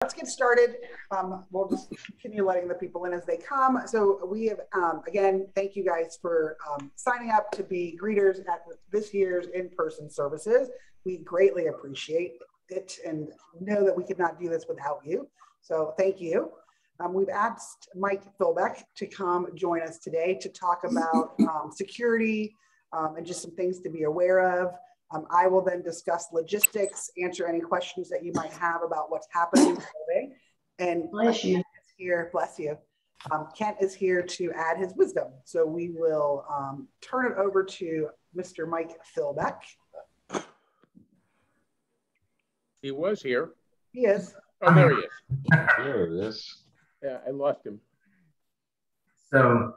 Let's get started. We'll just continue letting the people in as they come. So we have, again, thank you guys for signing up to be greeters at this year's in-person services. We greatly appreciate it and know that we could not do this without you. So thank you. We've asked Mike Philbeck to come join us today to talk about security and just some things to be aware of. I will then discuss logistics, answer any questions that you might have about what's happening today. And bless you. Kent is here, bless you. Kent is here to add his wisdom. So we will turn it over to Mr. Mike Philbeck. He was here. He is. Oh, there he is. There it is. Yeah, I lost him. So,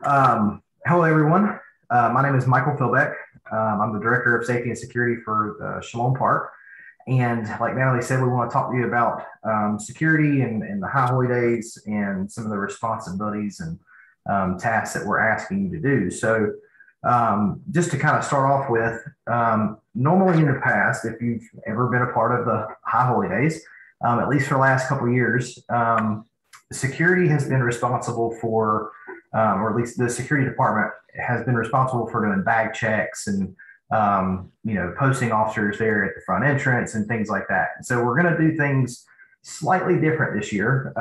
hello everyone. My name is Michael Philbeck. I'm the Director of Safety and Security for Shalom Park. And like Natalie said, we want to talk to you about security and the high holy days and some of the responsibilities and tasks that we're asking you to do. So just to kind of start off with, normally in the past, if you've ever been a part of the high holy days, at least for the last couple of years, security has been responsible for, or at least the security department has been responsible for doing bag checks and, posting officers there at the front entrance and things like that. And so we're going to do things slightly different this year.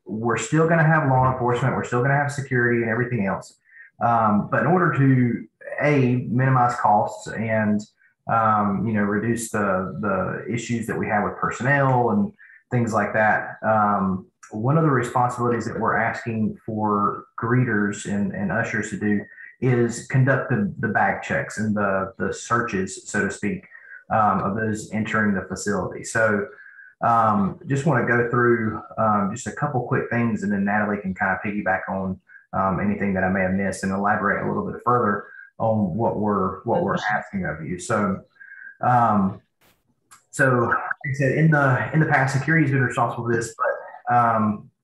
We're still going to have law enforcement. We're still going to have security and everything else. But in order to, minimize costs and, reduce the issues that we have with personnel and things like that, one of the responsibilities that we're asking for greeters and ushers to do is conduct the bag checks and the searches, so to speak, of those entering the facility. So just want to go through just a couple quick things, and then Natalie can kind of piggyback on anything that I may have missed and elaborate a little bit further on what we're asking of you. So like I said, in the past, security has been responsible for this, but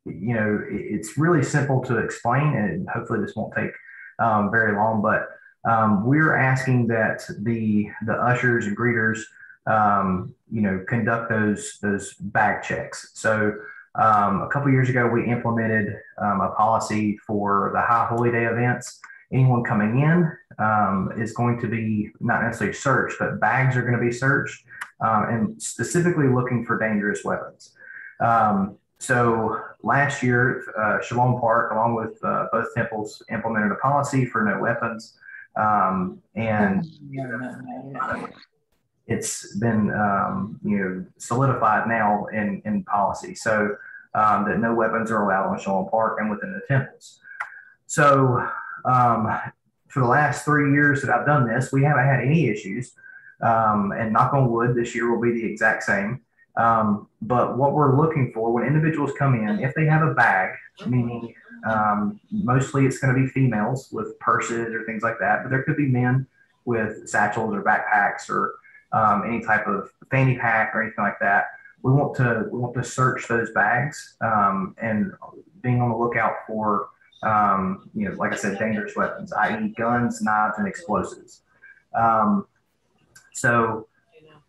it's really simple to explain, and hopefully this won't take very long. But we're asking that the ushers and greeters, conduct those bag checks. So a couple years ago, we implemented a policy for the high holy day events. Anyone coming in is going to be not necessarily searched, but bags are going to be searched, and specifically looking for dangerous weapons. So last year, Shalom Park, along with both temples, implemented a policy for no weapons, and it's been solidified now in policy, so that no weapons are allowed on Shalom Park and within the temples. So for the last 3 years that I've done this, we haven't had any issues, and knock on wood, this year will be the exact same. But what we're looking for when individuals come in, if they have a bag, meaning mostly it's going to be females with purses or things like that, but there could be men with satchels or backpacks or any type of fanny pack or anything like that. We want to search those bags and being on the lookout for like I said, dangerous weapons, i.e. guns, knives, and explosives. So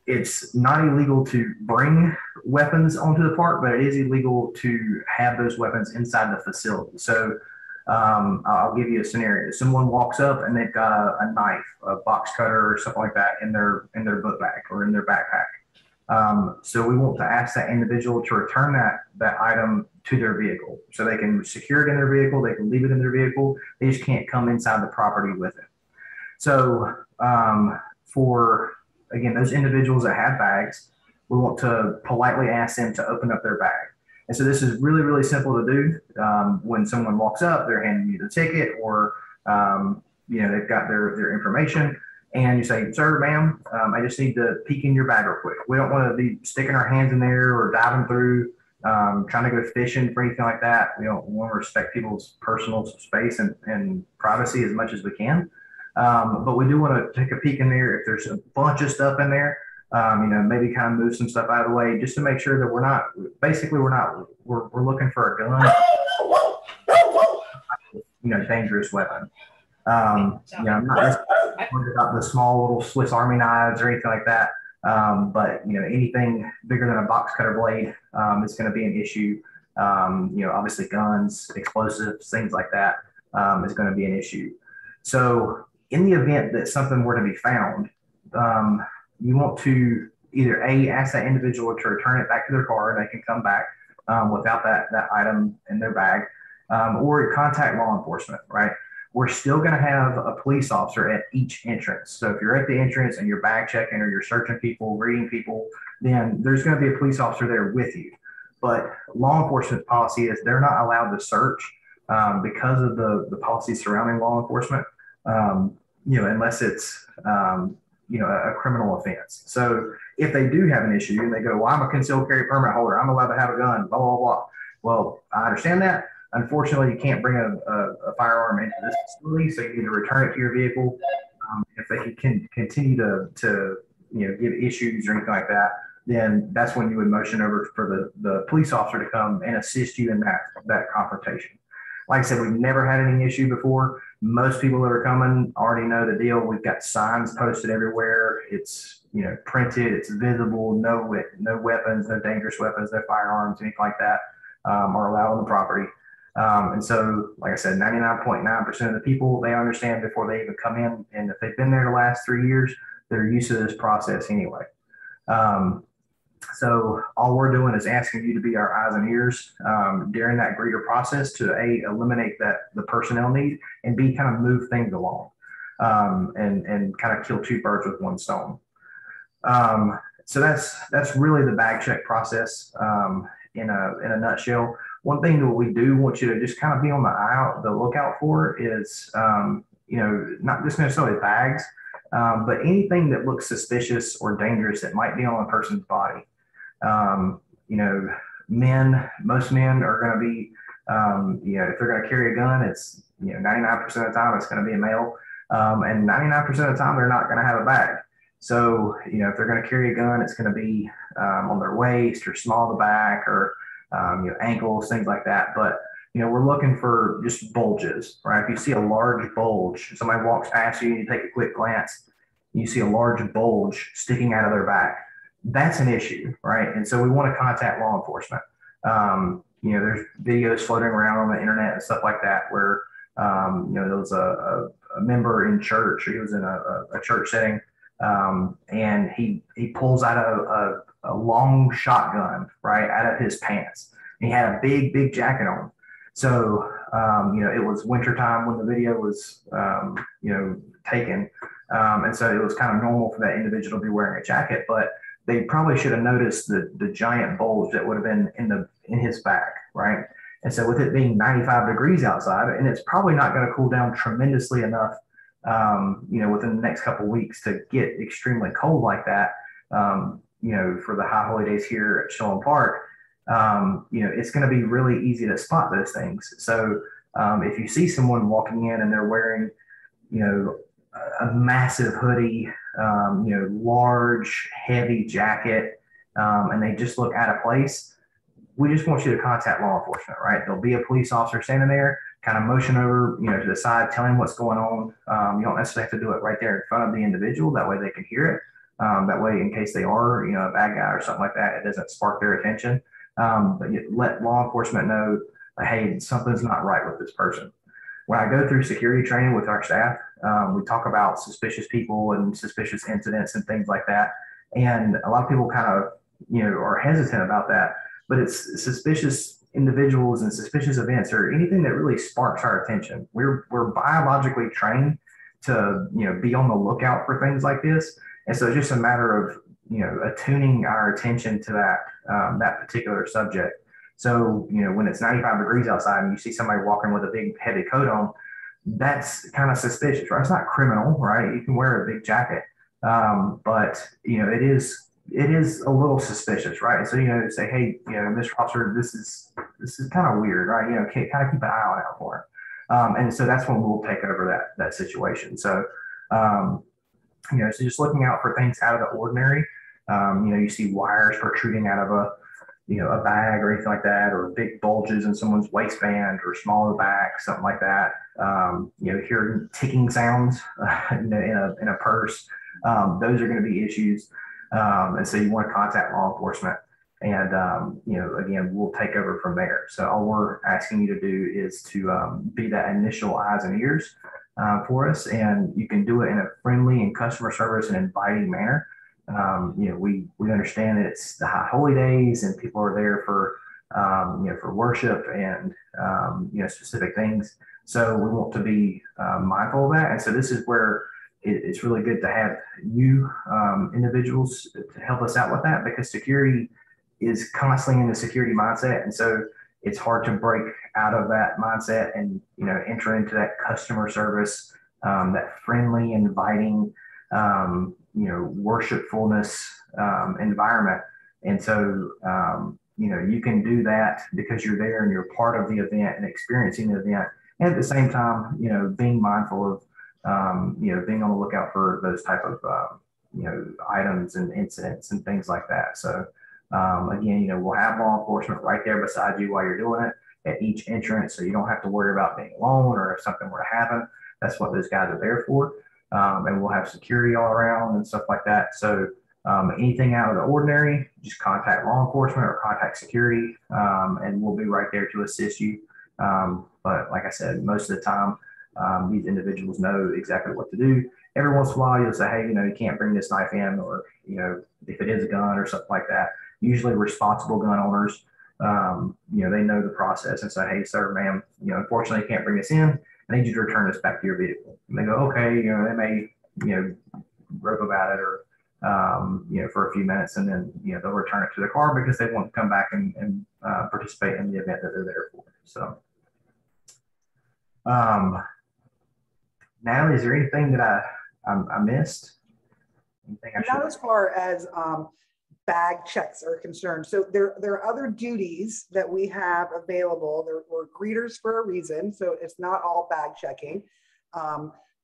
it's not illegal to bring weapons onto the park, but it is illegal to have those weapons inside the facility. So I'll give you a scenario. Someone walks up and they've got a knife, a box cutter or something like that in their book bag or in their backpack. So we want to ask that individual to return that item to their vehicle. So they can secure it in their vehicle, they can leave it in their vehicle, they just can't come inside the property with it. So for, again, those individuals that have bags, we want to politely ask them to open up their bag. And so this is really, really simple to do. When someone walks up, they're handing you the ticket or, they've got their information. And you say, sir, ma'am, I just need to peek in your bag real quick. We don't want to be sticking our hands in there or diving through, trying to go fishing for anything like that. We want to respect people's personal space and privacy as much as we can. But we do want to take a peek in there. If there's a bunch of stuff in there, maybe kind of move some stuff out of the way just to make sure that we're looking for a gun, dangerous weapon. I'm not worried about the small little Swiss Army knives or anything like that. But anything bigger than a box cutter blade is going to be an issue. Obviously guns, explosives, things like that is going to be an issue. So in the event that something were to be found, you want to either ask that individual to return it back to their car, and they can come back without that item in their bag, or contact law enforcement, right? We're still going to have a police officer at each entrance. So if you're at the entrance and you're bag checking or you're searching people, reading people, then there's going to be a police officer there with you. But law enforcement policy is they're not allowed to search because of the policy surrounding law enforcement, unless it's, a criminal offense. So if they do have an issue and they go, well, I'm a concealed carry permit holder, I'm allowed to have a gun, blah, blah, blah. Well, I understand that. Unfortunately, you can't bring a firearm into this facility, so you need to return it to your vehicle. If they can continue to give issues or anything like that, then that's when you would motion over for the police officer to come and assist you in that confrontation. Like I said, we've never had any issue before. Most people that are coming already know the deal. We've got signs posted everywhere. It's printed. It's visible. No weapons, no dangerous weapons, no firearms, anything like that are allowed on the property. And so, like I said, 99.9% of the people, they understand before they even come in. And if they've been there the last 3 years, they're used to this process anyway. So all we're doing is asking you to be our eyes and ears during that greeter process to eliminate the personnel need, and B, kind of move things along and kind of kill two birds with one stone. So that's really the bag check process in a nutshell. One thing that we do want you to just kind of be on the lookout for is not just necessarily bags, but anything that looks suspicious or dangerous that might be on a person's body. Most men are going to be, if they're going to carry a gun, it's, 99% of the time it's going to be a male. And 99% of the time they're not going to have a bag. So, if they're going to carry a gun, it's going to be on their waist or small of the back or, ankles, things like that. But, we're looking for just bulges, right? If you see a large bulge, somebody walks past you and you take a quick glance, you see a large bulge sticking out of their back. That's an issue, right? And so we want to contact law enforcement. There's videos floating around on the internet and stuff like that where, there was a member in church, he was in a church setting, and he pulls out a long shotgun, right, out of his pants. And he had a big jacket on. So, it was wintertime when the video was, taken. And so it was kind of normal for that individual to be wearing a jacket, but they probably should have noticed the giant bulge that would have been in his back, right? And so with it being 95 degrees outside, and it's probably not going to cool down tremendously enough, within the next couple of weeks to get extremely cold like that, for the high holy days here at Shalom Park, it's going to be really easy to spot those things. So if you see someone walking in and they're wearing, a massive hoodie, large, heavy jacket, and they just look out of place, we just want you to contact law enforcement, right? There'll be a police officer standing there, kind of motion over, to the side, tell him what's going on. You don't necessarily have to do it right there in front of the individual. That way they can hear it. That way, in case they are, a bad guy or something like that, it doesn't spark their attention. But you let law enforcement know, hey, something's not right with this person. When I go through security training with our staff, we talk about suspicious people and suspicious incidents and things like that. And a lot of people kind of, are hesitant about that. But it's suspicious individuals and suspicious events or anything that really sparks our attention. We're biologically trained to, be on the lookout for things like this. And so it's just a matter of, attuning our attention to that particular subject. So, when it's 95 degrees outside and you see somebody walking with a big heavy coat on, that's kind of suspicious, right? It's not criminal, right? You can wear a big jacket. But, it is a little suspicious, right? So, say, hey, Mr. Officer, this is kind of weird, right? Kind of keep an eye out for him. And so that's when we'll take over that situation. So, so just looking out for things out of the ordinary. You see wires protruding out of a bag or anything like that, or big bulges in someone's waistband or smaller back, something like that. Hearing ticking sounds, in a purse. Those are going to be issues. And so you want to contact law enforcement. And, again, we'll take over from there. So all we're asking you to do is to be that initial eyes and ears for us. And you can do it in a friendly and customer service and inviting manner. We understand that it's the high holy days and people are there for, for worship and, specific things. So we want to be mindful of that. And so this is where it's really good to have you individuals to help us out with that, because security is constantly in the security mindset. And so it's hard to break out of that mindset and, enter into that customer service, that friendly, inviting, worshipfulness environment. And so, you can do that because you're there and you're part of the event and experiencing the event. And at the same time, being mindful of, being on the lookout for those type of, items and incidents and things like that. So, again, we'll have law enforcement right there beside you while you're doing it at each entrance. So you don't have to worry about being alone or if something were to happen. That's what those guys are there for. And we'll have security all around and stuff like that. So anything out of the ordinary, just contact law enforcement or contact security, and we'll be right there to assist you. But like I said, most of the time, these individuals know exactly what to do. Every once in a while, you'll say, hey, you can't bring this knife in, or, if it is a gun or something like that. Usually responsible gun owners, they know the process and say, hey, sir, ma'am, unfortunately, you can't bring this in. I need you to return this back to your vehicle. And they go, okay, they may, grope about it or, for a few minutes, and then, they'll return it to the car because they want to come back and participate in the event that they're there for. So, Natalie, is there anything that I missed? Anything Not as far as bag checks are concerned. So there are other duties that we have available. We're greeters for a reason, so it's not all bag checking.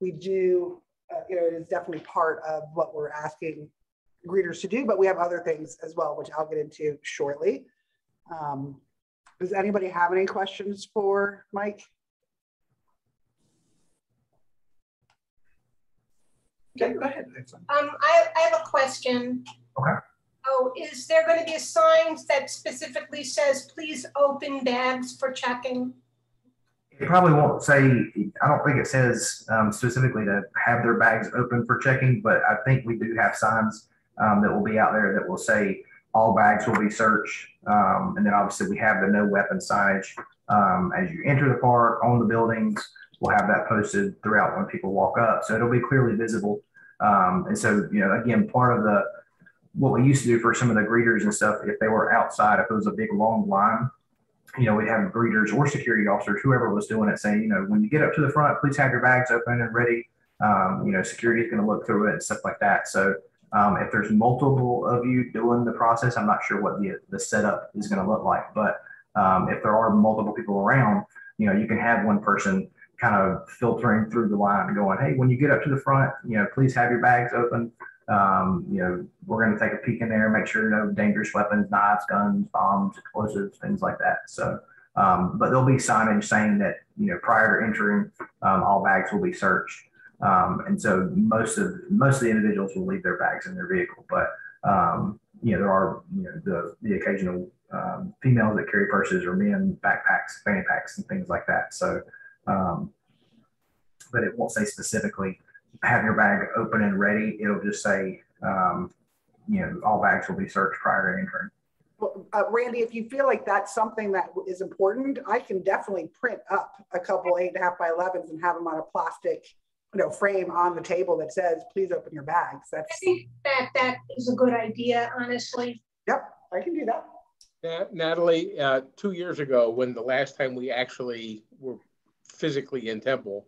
We do, it is definitely part of what we're asking greeters to do, but we have other things as well, which I'll get into shortly. Does anybody have any questions for Mike? Okay, go ahead. I have a question. Okay. Oh, is there going to be a sign that specifically says, please open bags for checking? It probably won't say, I don't think it says specifically to have their bags open for checking, but I think we do have signs that will be out there that will say all bags will be searched. And then obviously we have the no weapon signage as you enter the park, on the buildings. We'll have that posted throughout when people walk up. So it'll be clearly visible. And so, again, part of what we used to do for some of the greeters and stuff, if they were outside, if it was a big long line, we'd have greeters or security officers, whoever was doing it, saying, when you get up to the front, please have your bags open and ready. Security is going to look through it and stuff like that. So if there's multiple of you doing the process, I'm not sure what the setup is going to look like. But if there are multiple people around, you can have one person kind of filtering through the line and going, hey, when you get up to the front, please have your bags open. We're going to take a peek in there, make sure no dangerous weapons, knives, guns, bombs, explosives, things like that. So, but there'll be signage saying that, prior to entering, all bags will be searched. And so most of the individuals will leave their bags in their vehicle, but, there are, the occasional, females that carry purses, or men, backpacks, fanny packs, and things like that. So, but it won't say specifically have your bag open and ready. It'll just say, all bags will be searched prior to entering. Well, Randy, if you feel like that's something that is important, I can definitely print up a couple 8.5 by 11s and have them on a plastic, frame on the table that says, please open your bags. I think that is a good idea, honestly. Yep, I can do that. Natalie, 2 years ago, when the last time we actually were physically in Temple,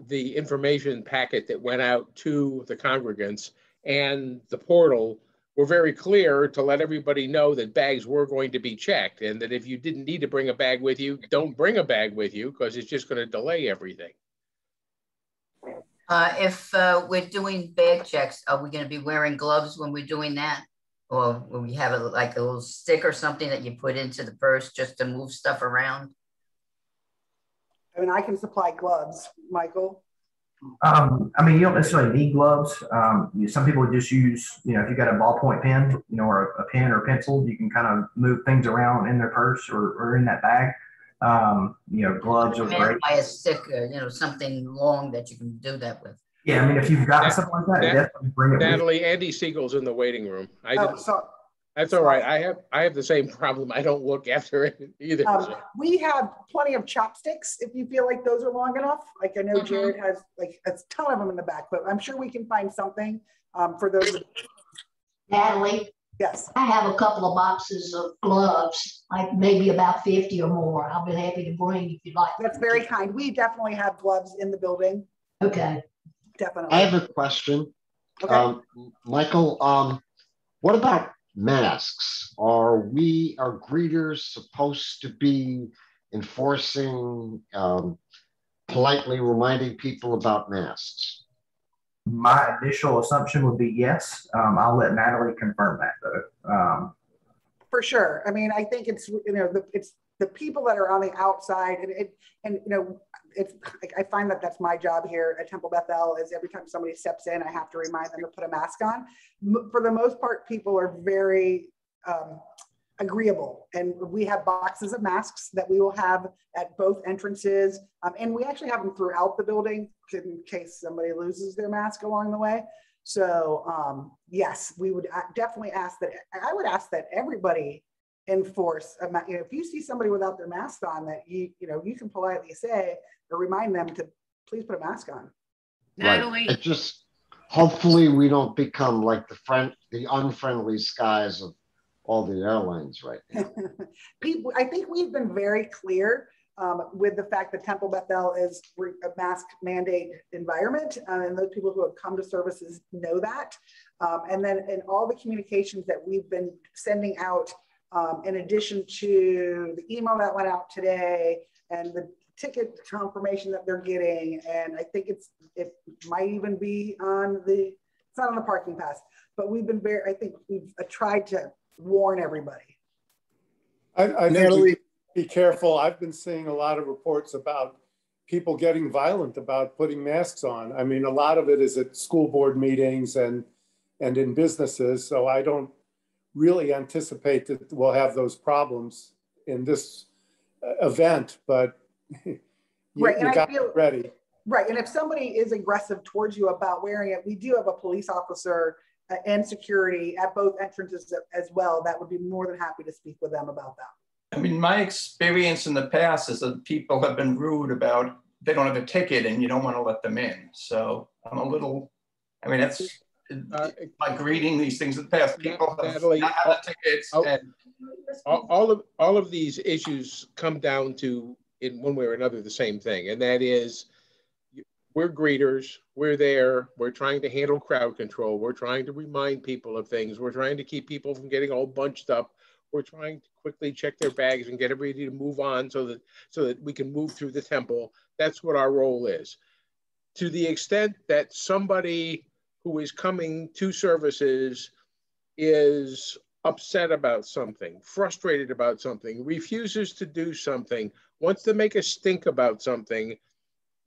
the information packet that went out to the congregants and the portal were very clear to let everybody know that bags were going to be checked, and that if you didn't need to bring a bag with you, don't bring a bag with you, because it's just going to delay everything. If we're doing bag checks, are we going to be wearing gloves when we're doing that? Or will we have like a little stick or something that you put into the purse just to move stuff around? I mean, I can supply gloves, Michael. I mean, you don't necessarily need gloves. Some people just use, if you got a ballpoint pen, or a pen or a pencil, you can kind of move things around in their purse or in that bag. Gloves are great. By a stick, something long that you can do that with. Yeah, I mean, if you've got something like that, definitely bring it. Natalie, Andy Siegel's in the waiting room. That's all sorry. right. I have the same problem. I don't look after it either. We have plenty of chopsticks if you feel like those are long enough. Like I know Jared has like a ton of them in the back, but I'm sure we can find something for those. Natalie? Yes. I have a couple of boxes of gloves, like maybe about 50 or more. I'll be happy to bring if you'd like. That's very kind. We definitely have gloves in the building. Okay. Definitely. I have a question. Okay. Michael, what about masks? Are greeters supposed to be enforcing, politely reminding people about masks? My initial assumption would be yes. I'll let Natalie confirm that though. For sure. I mean, I think it's, it's the people that are on the outside I find that that's my job here at Temple Bethel is every time somebody steps in, I have to remind them to put a mask on. For the most part, people are very agreeable, and we have boxes of masks that we will have at both entrances. And we actually have them throughout the building in case somebody loses their mask along the way. So yes, we would definitely ask that. I would ask that everybody enforce if you see somebody without their mask on, that you can politely say or remind them to please put a mask on. Natalie. Right. It just hopefully we don't become like the unfriendly skies of all the airlines right now. I think we've been very clear with the fact that Temple Bethel is a mask mandate environment, and those people who have come to services know that. And then in all the communications that we've been sending out, in addition to the email that went out today and the ticket confirmation that they're getting, and I think it might even be it's not on the parking pass, but we've been I think we've tried to warn everybody. I Natalie, be careful. I've been seeing a lot of reports about people getting violent about putting masks on. I mean, a lot of it is at school board meetings and in businesses. So I don't really anticipate that we'll have those problems in this event, but you got to be ready. Right, and if somebody is aggressive towards you about wearing it, we do have a police officer and security at both entrances as well that would be more than happy to speak with them about that. I mean, my experience in the past is that people have been rude about they don't have a ticket and you don't want to let them in. So I'm a little, I mean, that's like reading these things in the past. People have Natalie, not had tickets. And all of these issues come down to, in one way or another, the same thing, and that is we're greeters, we're there, we're trying to handle crowd control, we're trying to remind people of things, we're trying to keep people from getting all bunched up, we're trying to quickly check their bags and get everybody to move on so that we can move through the temple. That's what our role is. To the extent that somebody who is coming to services is upset about something, frustrated about something, refuses to do something, wants to make a stink about something,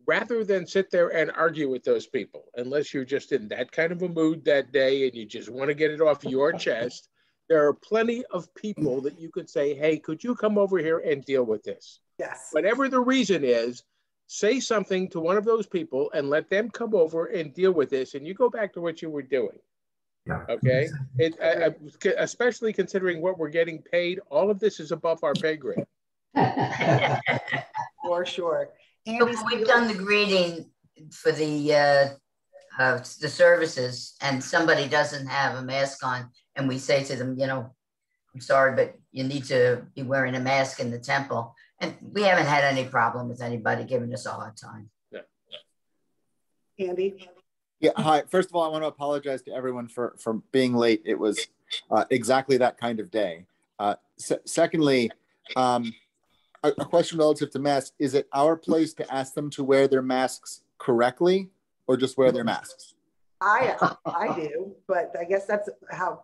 rather than sit there and argue with those people, unless you're just in that kind of a mood that day and you just want to get it off your chest, there are plenty of people that you could say, hey, could you come over here and deal with this? Yes. Whatever the reason is, say something to one of those people and let them come over and deal with this, and you go back to what you were doing. Yeah. Okay? Especially considering what we're getting paid, all of this is above our pay grade. For sure. We've done the greeting for the services, and somebody doesn't have a mask on, and we say to them, I'm sorry, but you need to be wearing a mask in the temple. And we haven't had any problem with anybody giving us a hard time. Yeah. Andy? Yeah, hi. First of all, I want to apologize to everyone for being late. It was exactly that kind of day. Secondly, a question relative to masks. Is it our place to ask them to wear their masks correctly or just wear their masks? I do, but I guess that's how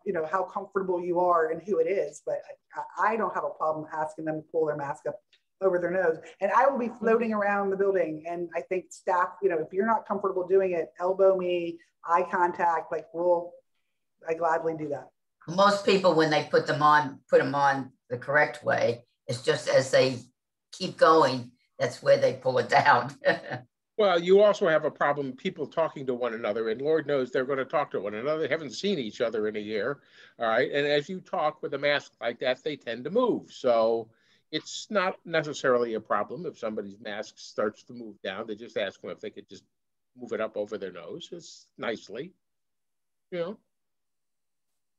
comfortable you are and who it is. But I don't have a problem asking them to pull their mask up over their nose. And I will be floating around the building. And I think staff, you know, if you're not comfortable doing it, elbow me, eye contact, like I gladly do that. Most people, when they put them on the correct way, it's just as they keep going, that's where they pull it down. Well, you also have a problem, people talking to one another, and Lord knows they're going to talk to one another. They haven't seen each other in a year, all right? And as you talk with a mask like that, they tend to move. So it's not necessarily a problem if somebody's mask starts to move down. They just ask them if they could just move it up over their nose. It's nicely, you know.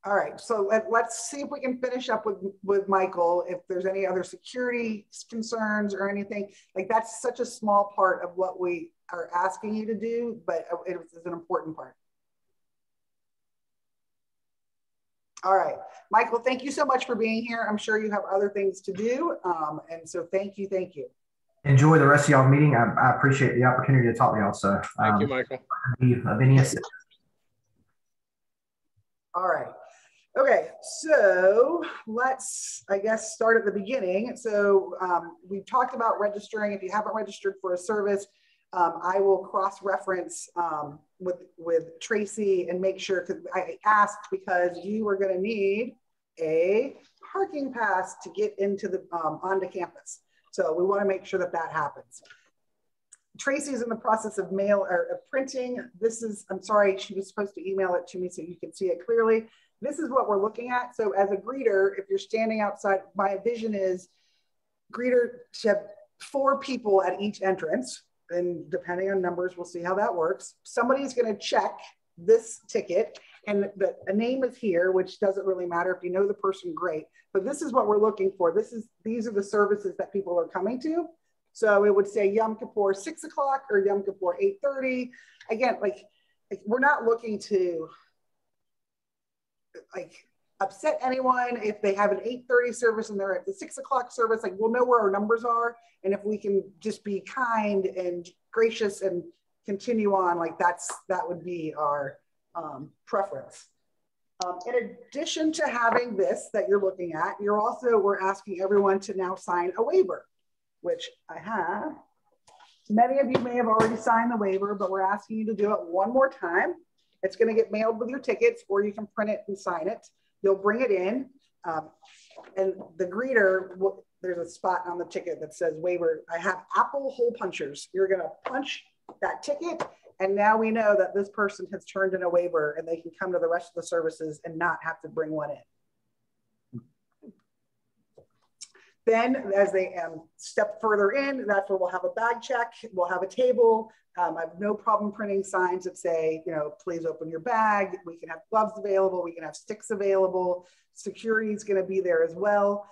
All right, so let's see if we can finish up with Michael, if there's any other security concerns or anything. Like, that's such a small part of what we are asking you to do, but it is an important part. All right, Michael, thank you so much for being here. I'm sure you have other things to do. And so thank you. Enjoy the rest of y'all meeting. I appreciate the opportunity to talk to y'all. So thank you, Michael. Of any assistance. All right. Okay, so let's, I guess, start at the beginning. So we talked about registering. If you haven't registered for a service, I will cross-reference with Tracy and make sure, because I asked because you were going to need a parking pass to get into the onto campus. So we want to make sure that that happens. Tracy's in the process of printing. This is, I'm sorry, she was supposed to email it to me so you can see it clearly. This is what we're looking at. So as a greeter, if you're standing outside, my vision is greeter should have 4 people at each entrance. And depending on numbers, we'll see how that works. Somebody's going to check this ticket, and a name is here, which doesn't really matter. If you know the person, great. But this is what we're looking for. These are the services that people are coming to. So it would say Yom Kippur 6 o'clock or Yom Kippur 8:30. Again, like we're not looking to upset anyone. If they have an 8:30 service and they're at the 6 o'clock service, like we'll know where our numbers are. And if we can just be kind and gracious and continue on, like that would be our preference. In addition to having this that you're looking at, we're asking everyone to now sign a waiver, which I have. Many of you may have already signed the waiver, but we're asking you to do it one more time. It's going to get mailed with your tickets, or you can print it and sign it. You'll bring it in, and the greeter, there's a spot on the ticket that says waiver. I have Apple hole punchers. You're going to punch that ticket, and now we know that this person has turned in a waiver, and they can come to the rest of the services and not have to bring one in. Then as they step further in, that's where we'll have a bag check. We'll have a table. I have no problem printing signs that say, you know, please open your bag. We can have gloves available. We can have sticks available. Security is going to be there as well.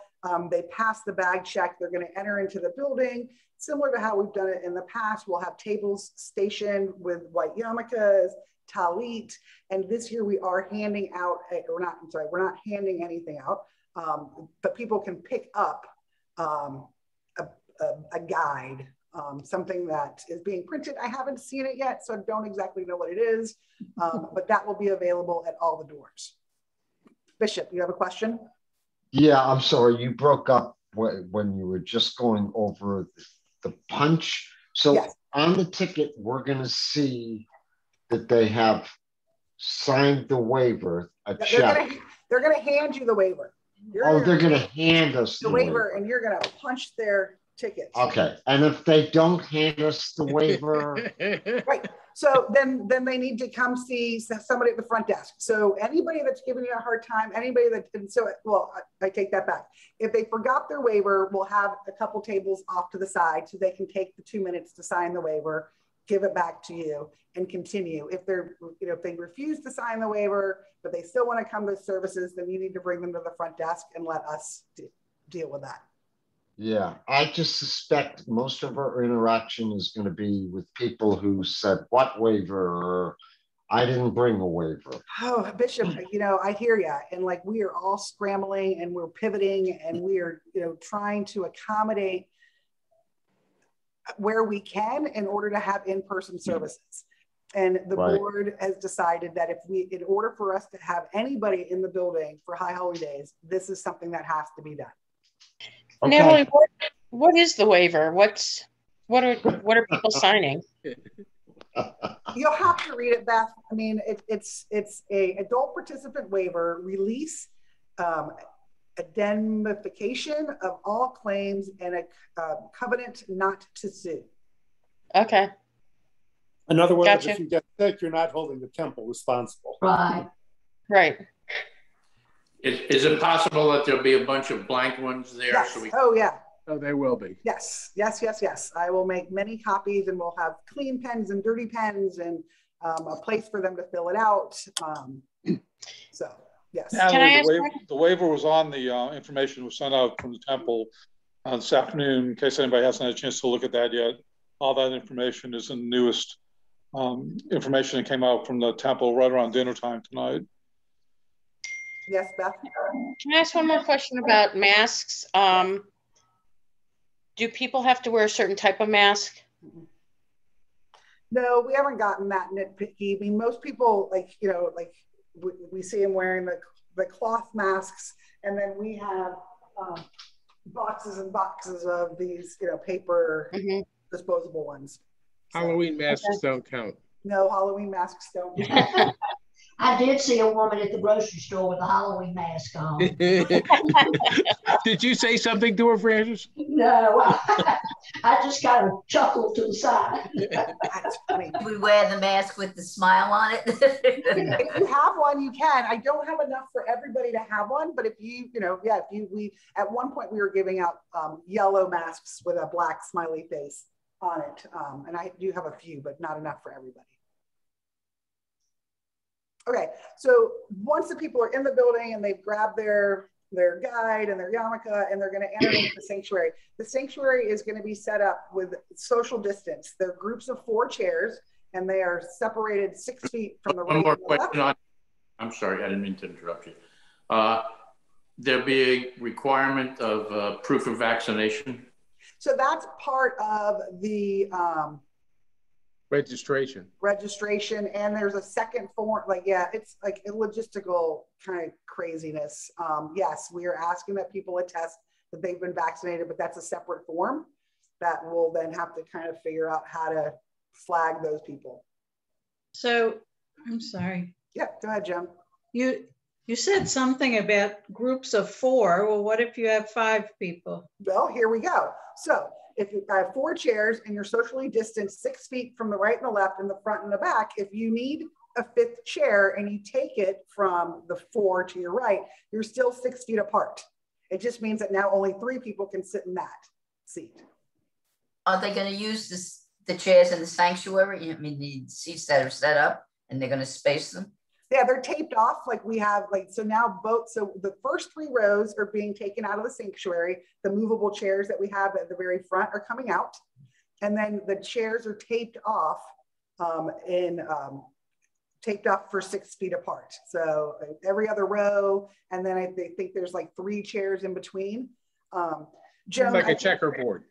They pass the bag check. They're going to enter into the building. Similar to how we've done it in the past, we'll have tables stationed with white yarmulkes, talit. And this year we are handing out, we're not handing anything out, but people can pick up a guide, something that is being printed. I haven't seen it yet, so I don't exactly know what it is, but that will be available at all the doors. Bishop, you have a question? Yeah, I'm sorry, you broke up when you were just going over the punch. So yes. On the ticket, we're going to see that they have signed the waiver, check. They're going to hand you the waiver. They're going to hand us the waiver, and you're going to punch their tickets. Okay, and if they don't hand us the waiver, right? So then they need to come see somebody at the front desk. So anybody that's giving you a hard time, anybody that I take that back. If they forgot their waiver, we'll have a couple tables off to the side so they can take the 2 minutes to sign the waiver, give it back to you, and continue. If they refuse to sign the waiver, but they still want to come to services, then you need to bring them to the front desk and let us deal with that. Yeah, I just suspect most of our interaction is going to be with people who said, what waiver? Or I didn't bring a waiver. Oh, Bishop, I hear you. And like, we are all scrambling and we're pivoting and we are, trying to accommodate where we can in order to have in-person services. And the board has decided that in order for us to have anybody in the building for high holy days, this is something that has to be done. Okay. Natalie, What is the waiver? What are people signing? You'll have to read it, Beth. I mean, it's a adult participant waiver, release, indemnification of all claims, and a covenant not to sue. Okay. In other words, Gotcha. if you get sick, you're not holding the temple responsible. Right. Right. Is it possible that there'll be a bunch of blank ones there? Yes. So we Oh, yeah. Oh, they will be. Yes, yes, yes, yes. I will make many copies, and we'll have clean pens and dirty pens, and a place for them to fill it out. So, yes. Natalie, the waiver was on the information was sent out from the temple this afternoon, in case anybody hasn't had a chance to look at that yet. All that information is in the newest information that came out from the temple right around dinner time tonight. Yes, Beth? Can I ask one more question about masks? Do people have to wear a certain type of mask? No, we haven't gotten that nitpicky. I mean, most people, like, you know, like we see them wearing the cloth masks, and then we have boxes and boxes of these, you know, paper disposable ones. So, Halloween masks don't count. No, Halloween masks don't. I did see a woman at the grocery store with a Halloween mask on. Did you say something to her, Francis? No, I just kind of chuckled to the side. That's funny. We wear the mask with the smile on it. If you have one, you can. I don't have enough for everybody to have one, but if you, you know, yeah, we at one point we were giving out yellow masks with a black smiley face on it, and I do have a few, but not enough for everybody. Okay, so once the people are in the building and they've grabbed their guide and their yarmulke and they're going to enter into the sanctuary is going to be set up with social distance. They're groups of 4 chairs, and they are separated 6 feet from the right. One more question I'm sorry, I didn't mean to interrupt you. There'll be a requirement of proof of vaccination. So that's part of the registration, and there's a second form. Like, yeah, it's like a logistical kind of craziness. Yes, we are asking that people attest that they've been vaccinated, but that's a separate form that we'll then have to kind of figure out how to flag those people. So I'm sorry. Yeah, go ahead, Jim. You said something about groups of 4. Well, what if you have 5 people? Well, here we go. So if you have 4 chairs and you're socially distanced 6 feet from the right and the left and the front and the back, if you need a 5th chair and you take it from the 4 to your right, you're still 6 feet apart. It just means that now only 3 people can sit in that seat. Are they going to use the chairs in the sanctuary? I mean, the seats that are set up, and they're going to space them? Yeah, they're taped off. Like we have, like, so now so the first 3 rows are being taken out of the sanctuary. The movable chairs that we have at the very front are coming out. And then the chairs are taped off taped off for 6 feet apart. So every other row. And then I think there's like 3 chairs in between. Joan, like a checkerboard.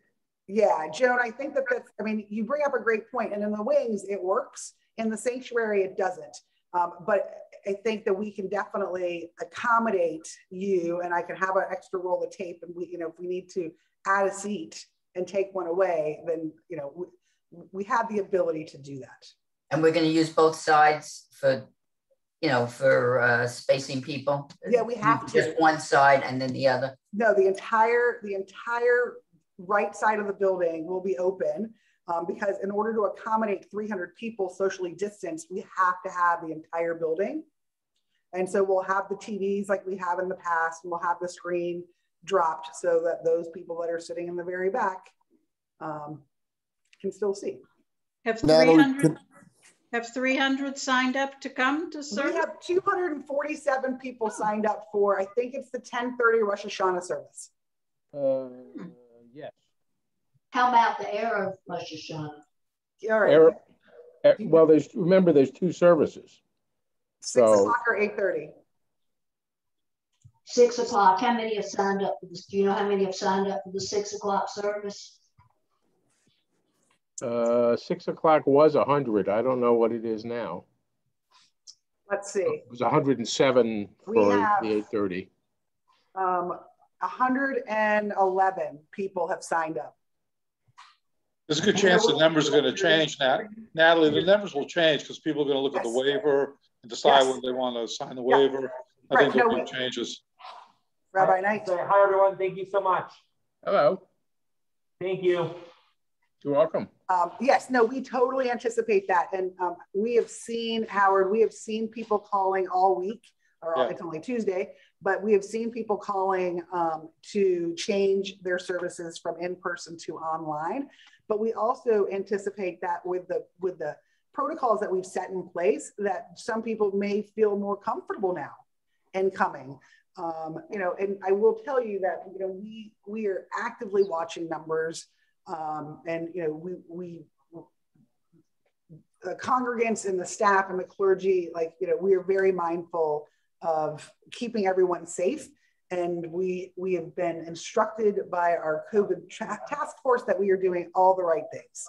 Yeah, Joan, I think that's, I mean, you bring up a great point. And in the wings, it works. In the sanctuary, it doesn't. But I think that we can definitely accommodate you, and I can have an extra roll of tape, and we, you know, if we need to add a seat and take one away, then, you know, we have the ability to do that. And we're going to use both sides for, you know, for spacing people. Yeah, we have to. Just one side and then the other. No, the entire right side of the building will be open. Because in order to accommodate 300 people socially distanced, we have to have the entire building. And so we'll have the TVs like we have in the past, and we'll have the screen dropped so that those people that are sitting in the very back can still see. Have 300 signed up to come to service? We have 247 people signed up for, I think it's the 10:30 Rosh Hashanah service. Yes. How about the Erev Rosh Hashanah? All right. Well, remember there's 2 services. 6 o'clock or 8:30? 6 o'clock. How many have signed up for this? Do you know how many have signed up for the 6 o'clock service? 6 o'clock was 100. I don't know what it is now. Let's see. It was 107 for the 8:30. 111 people have signed up. There's a good chance the numbers are going to change, Natalie. The numbers will change because people are going to look at the waiver and decide whether they want to sign the waiver. I think there'll be changes. Rabbi Knight. Hi, everyone. Thank you so much. Hello. Thank you. You're welcome. Yes, no, we totally anticipate that. And we have seen, Howard, we have seen people calling all week, or it's only Tuesday, but we have seen people calling to change their services from in-person to online. But we also anticipate that with the protocols that we've set in place, that some people may feel more comfortable now in coming. You know, and I will tell you that, you know, we are actively watching numbers, and, you know, the congregants and the staff and the clergy, like, you know, we are very mindful of keeping everyone safe. And we have been instructed by our COVID task force that we are doing all the right things.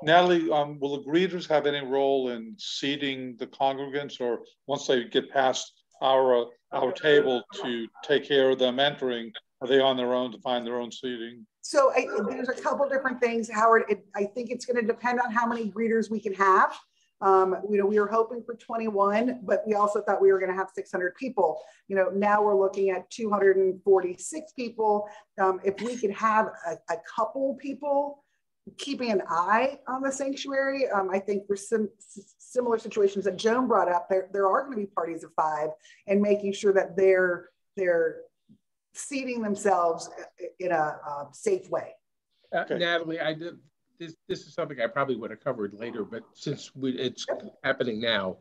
Natalie, will the greeters have any role in seating the congregants, or once they get past our table to take care of them entering, are they on their own to find their own seating? So there's a couple different things, Howard. I think it's going to depend on how many greeters we can have. You know, we were hoping for 21, but we also thought we were going to have 600 people. You know, now we're looking at 246 people. If we could have a couple people keeping an eye on the sanctuary, I think for some similar situations that Joan brought up, there are going to be parties of 5, and making sure that they're seating themselves in a safe way. Natalie, this is something I probably would have covered later, but since it's happening now,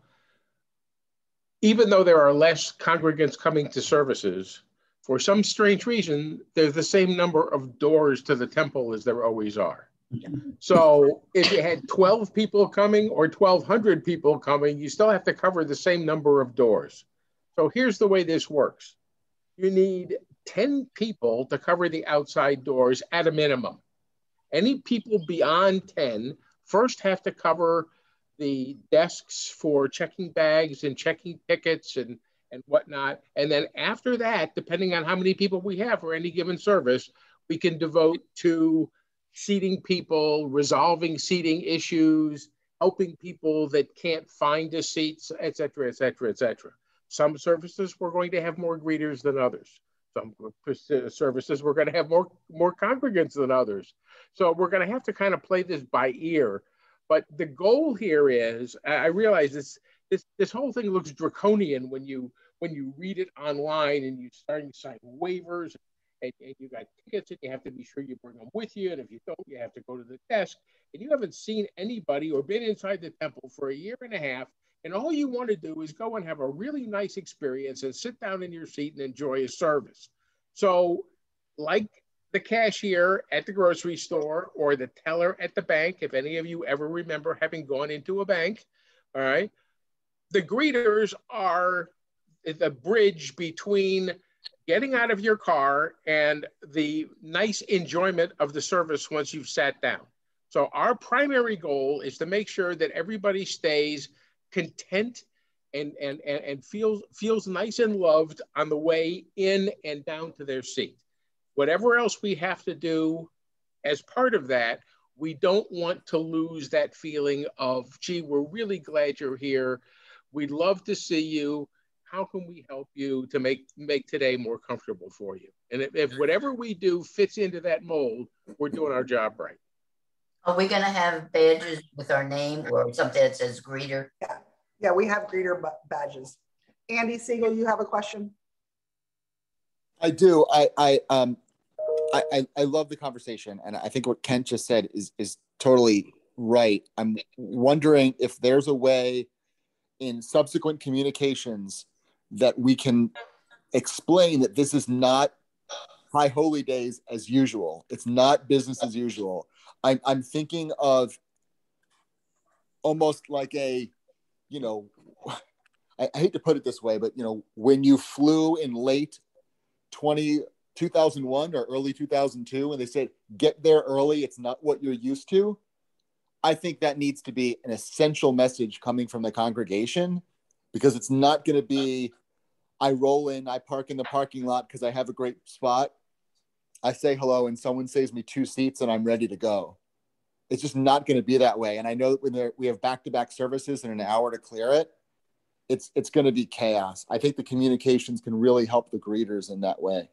even though there are less congregants coming to services, for some strange reason, there's the same number of doors to the temple as there always are. So if you had 12 people coming or 1,200 people coming, you still have to cover the same number of doors. So here's the way this works. You need 10 people to cover the outside doors at a minimum. Any people beyond 10 first have to cover the desks for checking bags and checking tickets and whatnot. And then after that, depending on how many people we have for any given service, we can devote to seating people, resolving seating issues, helping people that can't find a seat, et cetera, et cetera, et cetera. Some services we're going to have more greeters than others. Some services we're going to have more congregants than others. So we're going to have to kind of play this by ear. But the goal here is, I realize this whole thing looks draconian when you read it online and you start to sign waivers and you got tickets and you have to be sure you bring them with you. And if you don't, you have to go to the desk. And you haven't seen anybody or been inside the temple for 1.5 years. And all you want to do is go and have a really nice experience and sit down in your seat and enjoy a service. So like the cashier at the grocery store or the teller at the bank, if any of you ever remember having gone into a bank, all right, the greeters are the bridge between getting out of your car and the nice enjoyment of the service once you've sat down. So our primary goal is to make sure that everybody stays content and feels nice and loved on the way in and down to their seat. Whatever else we have to do as part of that, we don't want to lose that feeling of, gee, we're really glad you're here. We'd love to see you. How can we help you to make today more comfortable for you? And if whatever we do fits into that mold, we're doing our job right. Are we going to have badges with our name or something that says greeter? Yeah, we have greeter badges. Andy Siegel, you have a question? I do. I love the conversation, and I think what Kent just said is totally right. I'm wondering if there's a way in subsequent communications that we can explain that this is not High Holy Days as usual. It's not business as usual. I'm thinking of almost like a, you know, I hate to put it this way, but, you know, when you flew in late 2001 or early 2002, and they said, get there early, it's not what you're used to. I think that needs to be an essential message coming from the congregation, because it's not going to be I roll in, I park in the parking lot because I have a great spot. I say hello and someone saves me 2 seats and I'm ready to go. It's just not going to be that way. And I know that when we have back-to-back services in an hour to clear it, it's going to be chaos. I think the communications can really help the greeters in that way.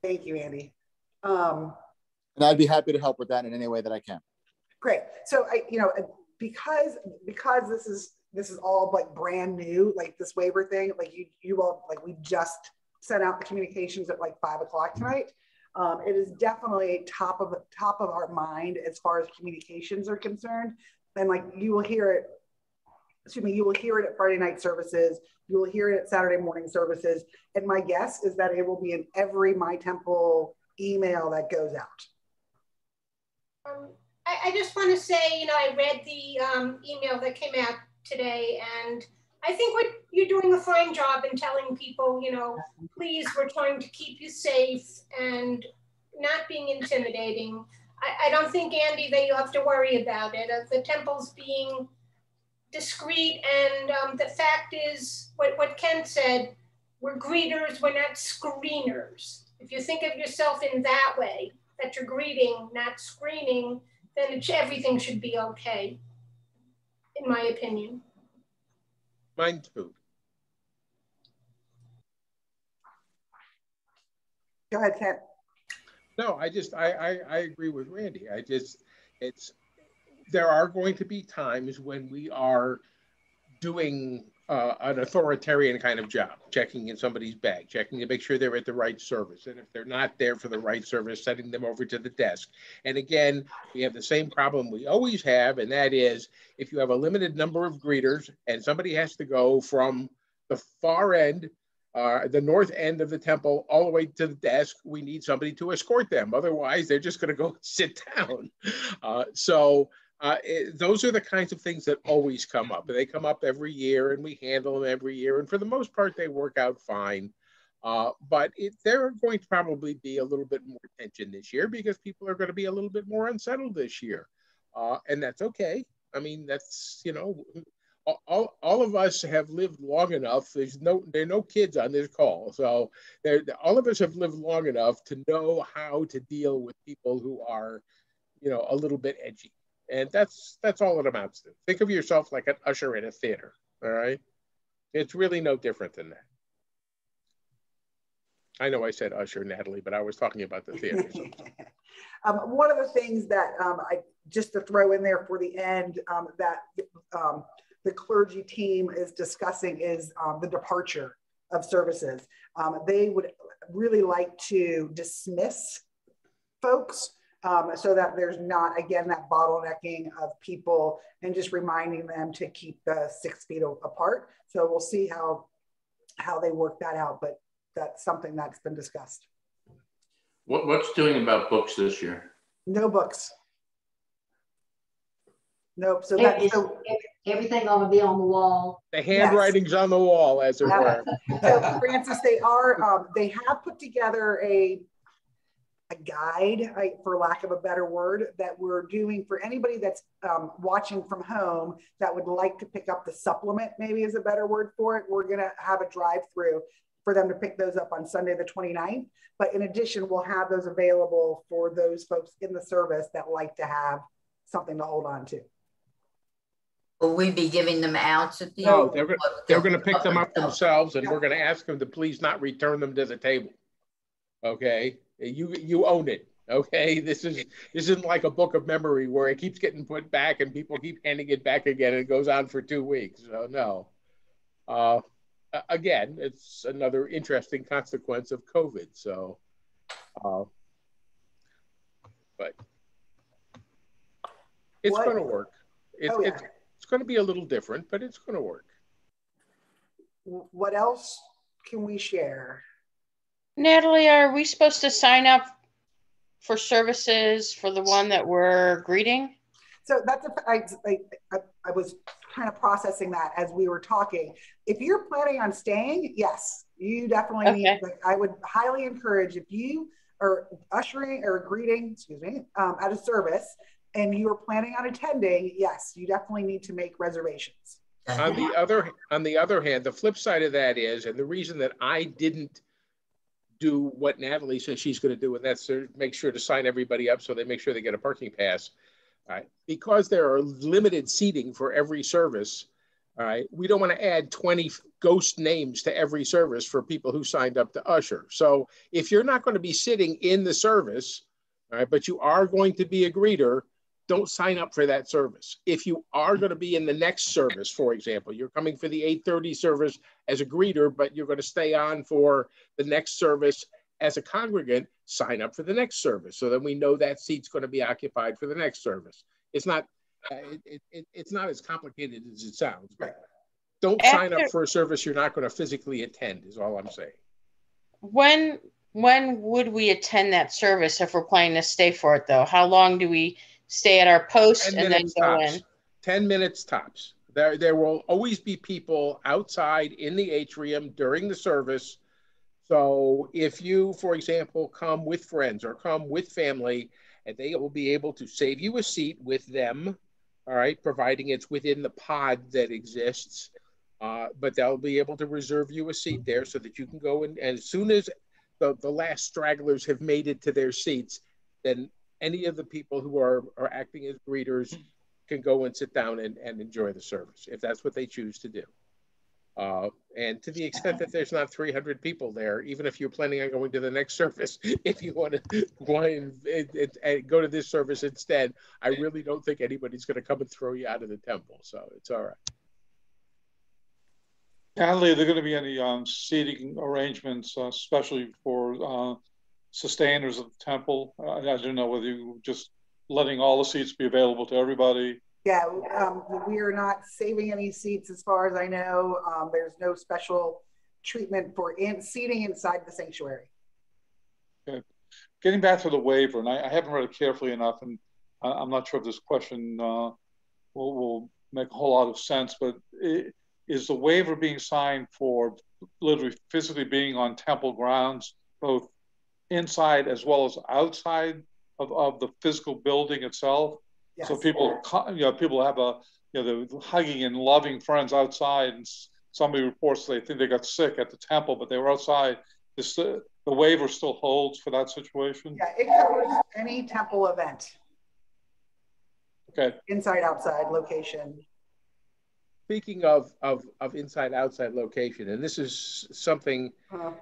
Thank you, Andy. And I'd be happy to help with that in any way that I can. Great. So because this is all like brand new, like this waiver thing, like you all, like we just sent out the communications at like 5 o'clock tonight. It is definitely top of our mind as far as communications are concerned. And like you will hear it at Friday night services. You will hear it at Saturday morning services. And my guess is that it will be in every My Temple email that goes out. I just want to say, I read the email that came out today, and I think you're doing a fine job in telling people, please, we're trying to keep you safe and not being intimidating. I don't think, Andy, that you have to worry about it. The temple's being discreet, and the fact is, what Ken said, we're greeters, we're not screeners. If you think of yourself in that way, that you're greeting, not screening, then everything should be okay, in my opinion. Mine too. Go ahead, Ken. No, I agree with Randy. There are going to be times when we are doing an authoritarian kind of job, checking in somebody's bag, checking to make sure they're at the right service. And if they're not there for the right service, sending them over to the desk. And again, we have the same problem we always have, and that is if you have a limited number of greeters and somebody has to go from the far end, the north end of the temple, all the way to the desk, we need somebody to escort them. Otherwise, they're just going to go sit down. Those are the kinds of things that always come up. They come up every year, and we handle them every year. And for the most part, they work out fine. But there are going to probably be a little bit more tension this year because people are going to be a little bit more unsettled this year. And that's okay. I mean, that's, all of us have lived long enough. There are no kids on this call. So all of us have lived long enough to know how to deal with people who are, a little bit edgy. And that's all it amounts to. Think of yourself like an usher in a theater, all right? It's really no different than that. I know I said usher, Natalie, but I was talking about the theater. So. One of the things that just to throw in there for the end that the clergy team is discussing is the departure of services. They would really like to dismiss folks so that there's not, again, that bottlenecking of people and just reminding them to keep the 6 feet apart. So we'll see how they work that out, but that's something that's been discussed. What's doing about books this year? No books. Nope. So everything ought to be on the wall. The handwriting's on the wall, as it were. So Francis, they have put together a guide, for lack of a better word, that we're doing for anybody that's watching from home that would like to pick up the supplement, maybe is a better word for it. We're going to have a drive-through for them to pick those up on Sunday the 29th. But in addition, we'll have those available for those folks in the service that like to have something to hold on to. Will we be giving them out at the No, they're going to pick them up themselves, and we're going to ask them to please not return them to the table. Okay, you own it. Okay, this isn't like a book of memory where it keeps getting put back and people keep handing it back again. And it goes on for 2 weeks. So no. Again, it's another interesting consequence of COVID. So, but it's going to work. It's going to be a little different, but it's going to work. What else can we share? Natalie, are we supposed to sign up for services for the one that we're greeting? So that's I was kind of processing that as we were talking. If you're planning on staying, yes, you definitely need. I would highly encourage, if you are ushering or greeting, at a service and you are planning on attending, yes, you definitely need to make reservations. On the other hand, the flip side of that is, and the reason that I didn't do what Natalie says she's going to do, and that's to make sure to sign everybody up so they make sure they get a parking pass. All right, because there are limited seating for every service. All right, we don't want to add 20 ghost names to every service for people who signed up to usher. So if you're not going to be sitting in the service, all right, but you are going to be a greeter, don't sign up for that service. If you are going to be in the next service, for example, you're coming for the 8:30 service as a greeter, but you're going to stay on for the next service as a congregant, sign up for the next service. So then we know that seat's going to be occupied for the next service. It's not, it's not as complicated as it sounds, but don't sign up for a service you're not going to physically attend is all I'm saying. When would we attend that service if we're planning to stay for it though? How long do we stay at our post and then go in? 10 minutes tops. There will always be people outside in the atrium during the service. So if you, for example, come with friends or come with family, and they will be able to save you a seat with them, all right, providing it's within the pod that exists. But they'll be able to reserve you a seat there so that you can go in. And as soon as the last stragglers have made it to their seats, then any of the people who are acting as greeters can go and sit down and enjoy the service if that's what they choose to do. And to the extent that there's not 300 people there, even if you're planning on going to the next service, if you want to go to this service instead, I really don't think anybody's going to come and throw you out of the temple. So it's all right. Natalie, are there going to be any seating arrangements, especially for sustainers of the temple? I don't know whether you just letting all the seats be available to everybody. Yeah, we are not saving any seats as far as I know. There's no special treatment for seating inside the sanctuary. Okay. Getting back to the waiver, and I haven't read it carefully enough, and I'm not sure if this question will make a whole lot of sense, but is the waiver being signed for literally physically being on temple grounds, both inside as well as outside of the physical building itself? Yes. So people have they're hugging and loving friends outside, and somebody reports they think they got sick at the temple, but they were outside. The waiver still holds for that situation? Yeah, it covers any temple event. Okay. Inside, outside location. Speaking of inside, outside location, and this is something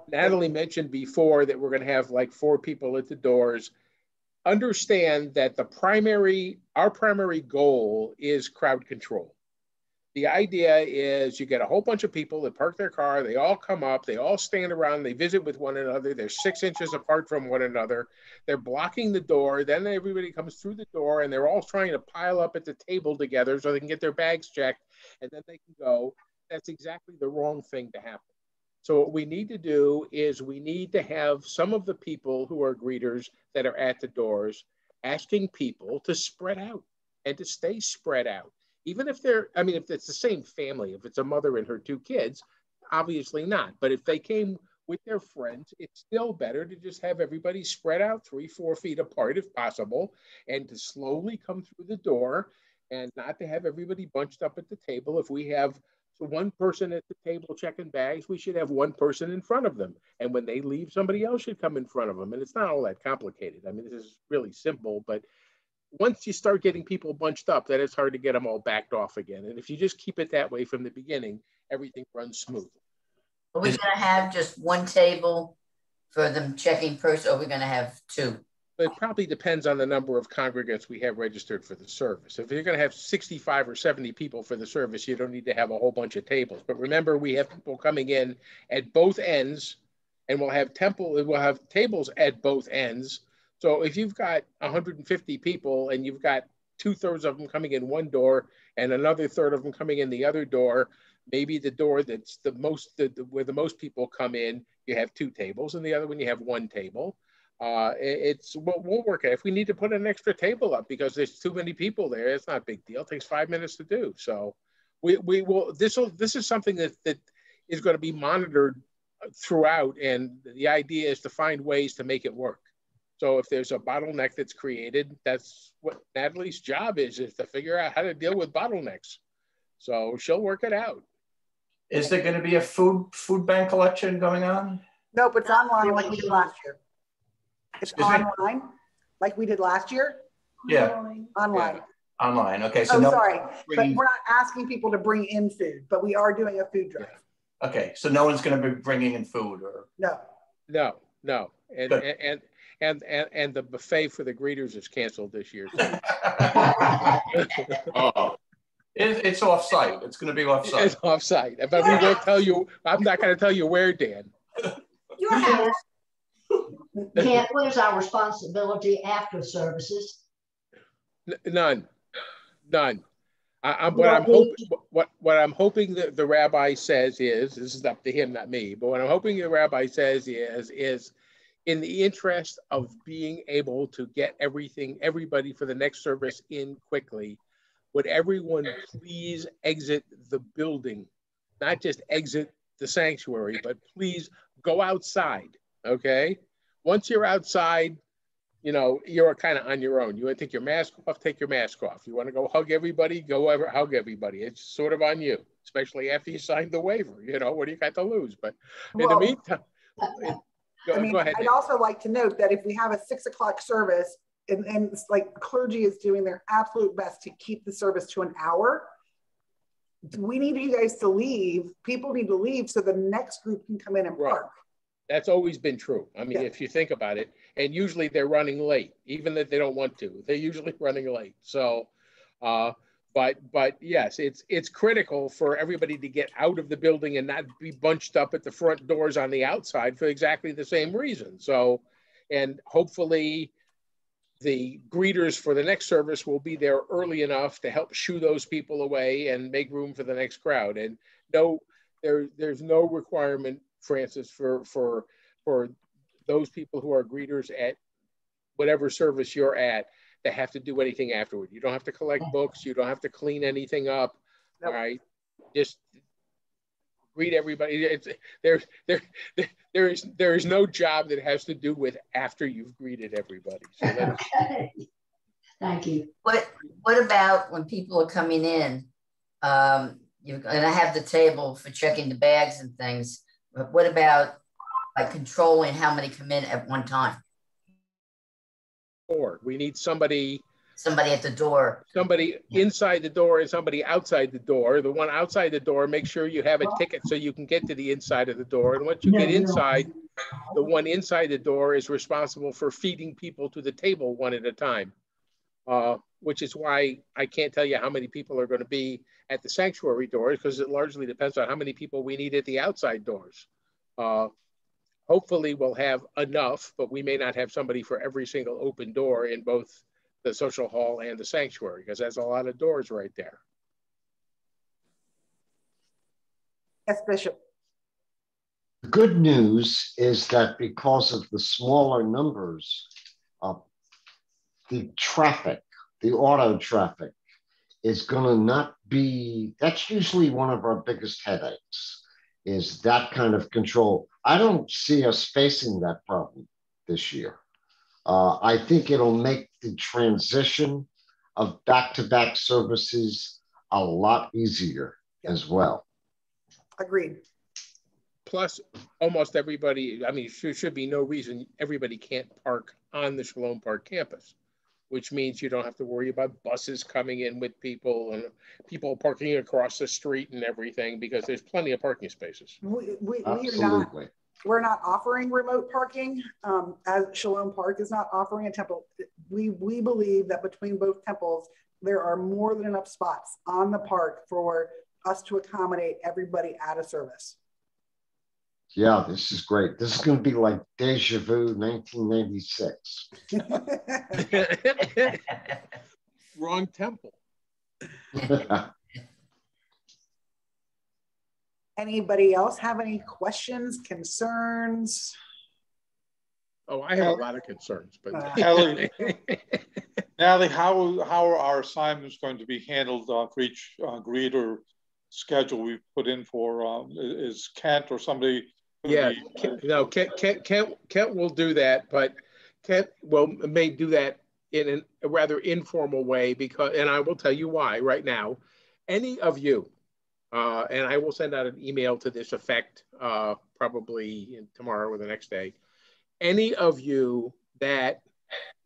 Natalie mentioned before, that we're going to have like 4 people at the doors. Understand that our primary goal is crowd control. The idea is you get a whole bunch of people that park their car, they all come up, they all stand around, they visit with one another, they're 6 inches apart from one another, they're blocking the door, then everybody comes through the door and they're all trying to pile up at the table together so they can get their bags checked and then they can go. That's exactly the wrong thing to happen. So what we need to do is we need to have some of the people who are greeters that are at the doors asking people to spread out and to stay spread out. Even if if it's the same family, if it's a mother and her 2 kids, obviously not. But if they came with their friends, it's still better to just have everybody spread out 3-4 feet apart if possible, and to slowly come through the door and not to have everybody bunched up at the table. If we have one person at the table checking bags, we should have one person in front of them. And when they leave, somebody else should come in front of them. And it's not all that complicated. I mean, this is really simple, but once you start getting people bunched up, then it's hard to get them all backed off again. And if you just keep it that way from the beginning, everything runs smooth. Are we going to have just one table for them checking first, or are we going to have 2? It probably depends on the number of congregants we have registered for the service. If you're going to have 65 or 70 people for the service, you don't need to have a whole bunch of tables. But remember, we have people coming in at both ends, and we'll have tables at both ends. So if you've got 150 people and you've got 2/3 of them coming in one door and another third of them coming in the other door, maybe the door that's where the most people come in, you have 2 tables, and the other one you have 1 table. We'll work it. If we need to put an extra table up because there's too many people there, it's not a big deal. It takes 5 minutes to do. So we will. This is something that is going to be monitored throughout, and the idea is to find ways to make it work. So if there's a bottleneck that's created, that's what Natalie's job is to figure out how to deal with bottlenecks. So she'll work it out. Is there going to be a food bank collection going on? Nope, it's online like we did last year. It's Excuse me? online like we did last year. Yeah. Online. Yeah. Online. Okay. So Oh, no sorry. But bringing, we're not asking people to bring in food, but we are doing a food drive. okay. So no one's going to be bringing in food or No. No, no. And the buffet for the greeters is canceled this year too. Oh, it's off site. It's going to be off site. It's off site. But we won't tell you. I'm not going to tell you where, Dan. Your house. Kent, what is our responsibility after services? None. What I'm hoping that the rabbi says is, this is up to him, not me, but what I'm hoping the rabbi says is in the interest of being able to get everybody for the next service in quickly, would everyone please exit the building, not just exit the sanctuary, but please go outside, okay? Once you're outside, you know, you're kind of on your own. You want to take your mask off, take your mask off. You want to go hug everybody, go over, hug everybody. It's sort of on you, especially after you signed the waiver. You know, what do you got to lose? But in the meantime, go ahead. I'd also like to note that if we have a 6 o'clock service and it's like clergy is doing their absolute best to keep the service to an hour, we need you guys to leave. People need to leave so the next group can come in and park. That's always been true. I mean, if you think about it, and usually they're running late, even if they don't want to. They're usually running late. So, but yes, it's critical for everybody to get out of the building and not be bunched up at the front doors on the outside for exactly the same reason. So, and hopefully the greeters for the next service will be there early enough to help shoo those people away and make room for the next crowd. And no, there's no requirement, Francis, for those people who are greeters at whatever service you're at to have to do anything afterward. You don't have to collect books. You don't have to clean anything up. All right, just greet everybody. There is no job that has to do with after you've greeted everybody. So Thank you. What about when people are coming in? You're going to have the table for checking the bags and things. But what about like controlling how many come in at one time? We need somebody at the door. Somebody inside the door and somebody outside the door. The one outside the door, make sure you have a ticket so you can get to the inside of the door. And once you get inside, the one inside the door is responsible for feeding people to the table one at a time, which is why I can't tell you how many people are going to be at the sanctuary doors, because it largely depends on how many people we need at the outside doors. Hopefully we'll have enough, but we may not have somebody for every single open door in both the social hall and the sanctuary, because there's a lot of doors right there. Yes, Bishop. The good news is that because of the smaller numbers, the traffic, the auto traffic is going to not be, that's usually one of our biggest headaches, is that kind of control. I don't see us facing that problem this year. I think it'll make the transition of back-to-back services a lot easier as well. Agreed. Plus, almost everybody, I mean, there should be no reason everybody can't park on the Shalom Park campus, which means you don't have to worry about buses coming in with people and people parking across the street and everything, because there's plenty of parking spaces. We're not offering remote parking, as Shalom Park is not offering a temple. We believe that between both temples, there are more than enough spots on the park for us to accommodate everybody at a service. Yeah, this is great. This is going to be like deja vu 1996. Wrong temple. Anybody else have any questions, concerns? Oh, I have a lot of concerns, but Natalie, how are our assignments going to be handled for each greeter schedule we put in for? Is Kent or somebody? Yeah, Kent will do that, but Kent may do that in a rather informal way, because, and I will tell you why right now, any of you, and I will send out an email to this effect probably tomorrow or the next day, any of you that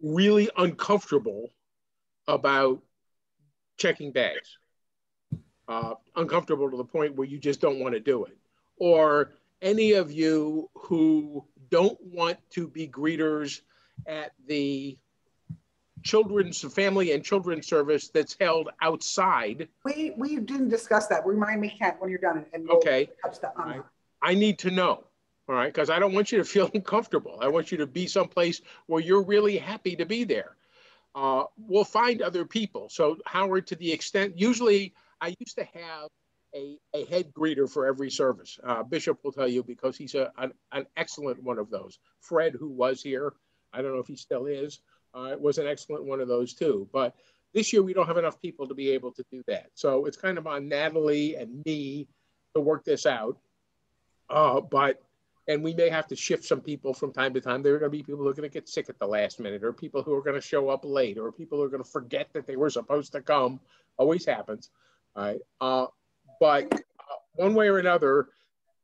really uncomfortable about checking bags, uncomfortable to the point where you just don't want to do it, or any of you who don't want to be greeters at the children's family and children's service that's held outside. We didn't discuss that. Remind me, Kent, when you're done. And we'll okay. touch that on. I need to know. All right, because I don't want you to feel uncomfortable. I want you to be someplace where you're really happy to be there. We'll find other people. So Howard, to the extent, usually I used to have a head greeter for every service. Bishop will tell you because he's an excellent one of those. Fred, who was here, I don't know if he still is, was an excellent one of those too. But this year we don't have enough people to be able to do that. So it's kind of on Natalie and me to work this out. And we may have to shift some people from time to time. There are going to be people who are going to get sick at the last minute, or people who are going to show up late, or people who are going to forget that they were supposed to come. Always happens. All right. But one way or another,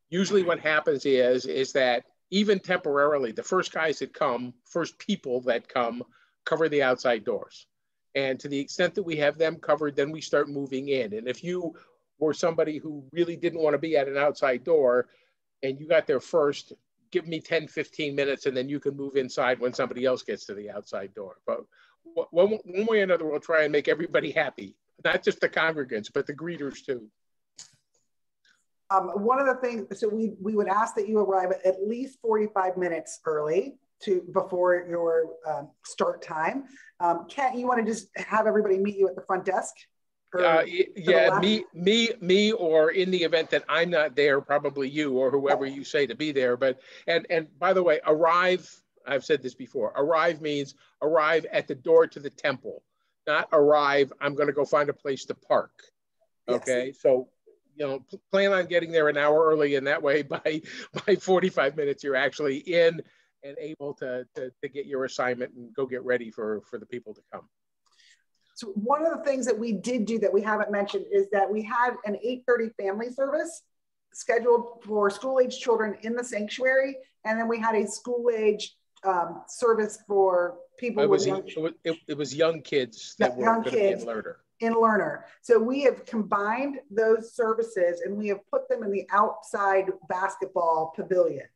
usually what happens is that even temporarily, the first guys that come, first people that come, cover the outside doors. And to the extent that we have them covered, then we start moving in. And if you were somebody who really didn't want to be at an outside door, and you got there first, give me 10, 15 minutes, and then you can move inside when somebody else gets to the outside door. But one way or another, we'll try and make everybody happy, not just the congregants, but the greeters too. One of the things, so we would ask that you arrive at least 45 minutes early before your start time. Kent, you want to just have everybody meet you at the front desk? Yeah, me, or in the event that I'm not there, probably you or whoever you say to be there. But and by the way, arrive, I've said this before, arrive means arrive at the door to the temple, not arrive, I'm going to go find a place to park. Okay, yes. So plan on getting there an hour early, and that way by 45 minutes you're actually in and able to get your assignment and go get ready for the people to come. So one of the things that we did do that we haven't mentioned is that we had an 8:30 family service scheduled for school-age children in the sanctuary, and then we had a school-age service for people with young. It was young kids that were going to be in Learner. So we have combined those services and we have put them in the outside basketball pavilion.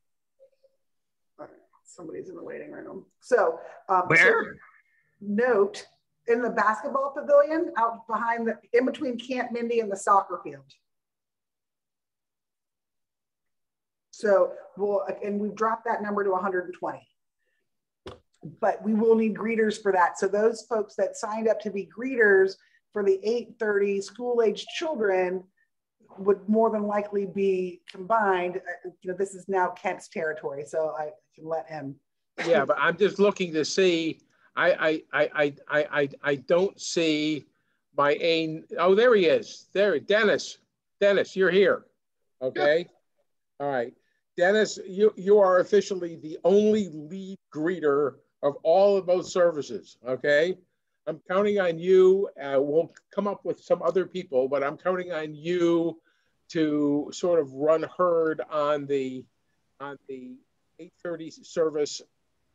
Somebody's in the waiting room. So where? Note. In the basketball pavilion out behind in between Camp Mindy and the soccer field. So we've dropped that number to 120, but we will need greeters for that. So those folks that signed up to be greeters for the 8:30 school-age children would more than likely be combined. This is now Kent's territory, so I can let him. Yeah, but I'm just looking to see. I don't see my aim. Oh, there he is. There, Dennis. Dennis, you're here. Okay. Yeah. All right. Dennis, you are officially the only lead greeter of all of those services. Okay. I'm counting on you. We'll come up with some other people, but I'm counting on you to sort of run herd on the 8:30 service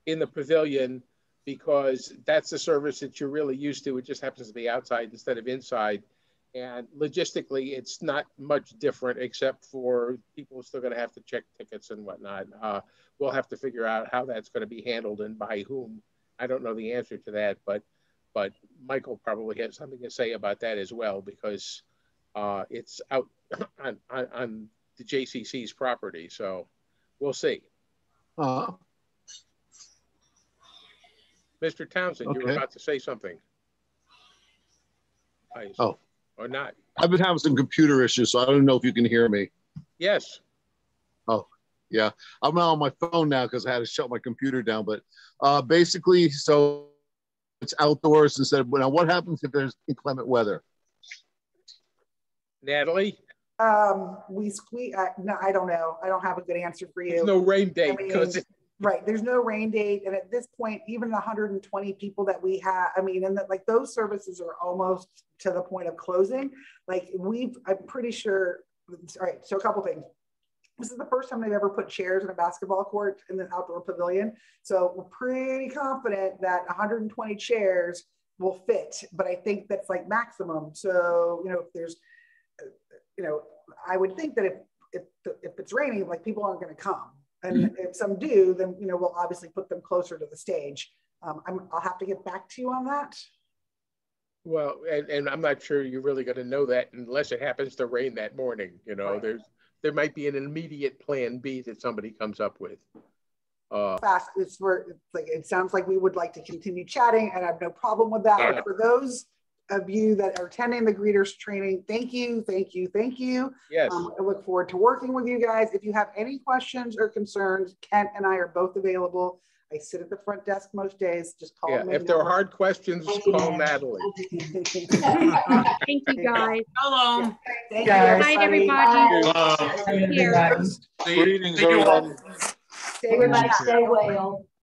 in the pavilion, because that's the service that you're really used to. It just happens to be outside instead of inside. And logistically, it's not much different, except for people are still going to have to check tickets and whatnot. We'll have to figure out how that's going to be handled and by whom. I don't know the answer to that, but Michael probably has something to say about that as well, because it's out on the JCC's property. So we'll see. Mr. Townsend, you were about to say something. Oh. Or not. I've been having some computer issues, so I don't know if you can hear me. Yes. Oh, yeah. I'm not on my phone now because I had to shut my computer down. But basically, so it's outdoors instead of, now what happens if there's inclement weather? Natalie? No, I don't know. I don't have a good answer for you. There's no rain date because Right. There's no rain date. And at this point, even the 120 people that we have, I mean, and that like those services are almost to the point of closing. Like I'm pretty sure, all right. So a couple things. This is the first time they've ever put chairs in a basketball court in the outdoor pavilion. So we're pretty confident that 120 chairs will fit, but I think that's like maximum. So, you know, if there's, you know, I would think that if it's raining, like people aren't going to come. And if some do, then, you know, we'll obviously put them closer to the stage. I'll have to get back to you on that. Well, and I'm not sure you're really going to know that unless it happens to rain that morning. You know, Right. There might be an immediate plan B that somebody comes up with. Fast. It sounds like we would like to continue chatting, and I have no problem with that. But for those of you that are attending the greeters training, thank you. Yes. I look forward to working with you guys. If you have any questions or concerns, Kent and I are both available. I sit at the front desk most days. Just call me. If there are hard questions, call Natalie. Thank you, guys. Hello. Thank you. Good night, everybody. Greetings, everyone. Stay well.